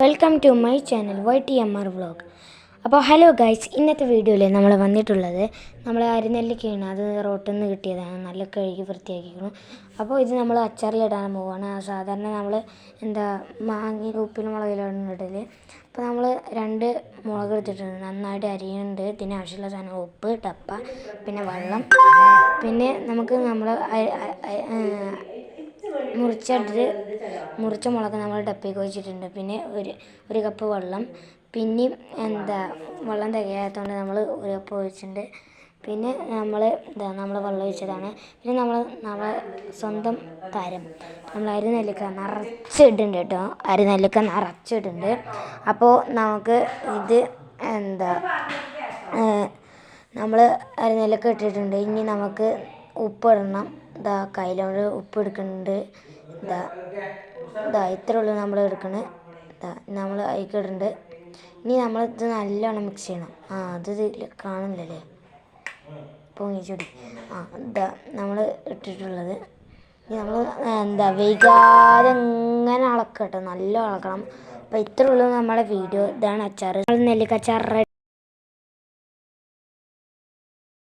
Welcome to my channel YTMR vlog. അപ്പോൾ hello guys, ഇന്നത്തെ വീഡിയോയിൽ നമ്മൾ വന്നിട്ടുള്ളത് നമ്മൾ അരിനെല്ലിക്കയാണ്. അത് റോട്ടിൽ നിന്ന് കിട്ടിയതാണ്, നല്ല കഴുകി വൃത്തിയാക്കിക്കണം. അപ്പോൾ ഇത് നമ്മൾ അച്ചാറിലിടാൻ പോവുകയാണ്. സാധാരണ നമ്മൾ മാങ്ങ ഉപ്പിലും മുളകിലാണ് ഇടൽ. അപ്പോൾ നമ്മൾ 2 മുളക് എടുത്തിട്ടുണ്ട്, നന്നായിട്ട് അരിയുന്നുണ്ട്. ഇതിനാവശ്യമുള്ള സാധനം ഉപ്പ്, ടപ്പ, പിന്നെ വെള്ളം, പിന്നെ നമുക്ക് മുറിച്ച മുളക് നമ്മൾ ഡപ്പയ്ക്ക് വെച്ചിട്ടുണ്ട്. പിന്നെ ഒരു കപ്പ് വെള്ളം, പിന്നെയും വെള്ളം തികയാത്തതുകൊണ്ട് നമ്മൾ ഒരു കപ്പ് ഒഴിച്ചിട്ടുണ്ട്. പിന്നെ നമ്മൾ വെള്ളം ഒഴിച്ചതാണ്. പിന്നെ നമ്മളെ സ്വന്തം തരം നമ്മൾ അരിനെല്ലിക്ക നിറച്ചിടുന്നുണ്ട് കേട്ടോ. അരിനെല്ലിക്ക നിറച്ചിടുന്നുണ്ട്. അപ്പോൾ നമുക്ക് ഇത് നമ്മൾ അരിനെല്ലിക്ക ഇട്ടിട്ടുണ്ട്. ഇനി നമുക്ക് ഉപ്പ് ഇടണം. കയ്യിലോട് ഉപ്പ് എടുക്കുന്നുണ്ട്. ഇത്ര ഉള്ളൂ നമ്മൾ എടുക്കണത്. നമ്മൾ അതിക്കിടുന്നുണ്ട്. ഇനി നമ്മളിത് നല്ലോണം മിക്സ് ചെയ്യണം. അത് കാണില്ലല്ലേ, പൊങ്ങിച്ചൊടി. നമ്മൾ ഇട്ടിട്ടുള്ളത്. ഇനി നമ്മൾ വൈകാതെ ഇങ്ങനെ ഇളക്കട്ടോ, നല്ല ഇളക്കണം. അപ്പോൾ ഇത്ര ഉള്ളൂ നമ്മുടെ വീഡിയോ. ഇതാണ് അച്ചാർ. നെല്ലിക്ക അച്ചാർ.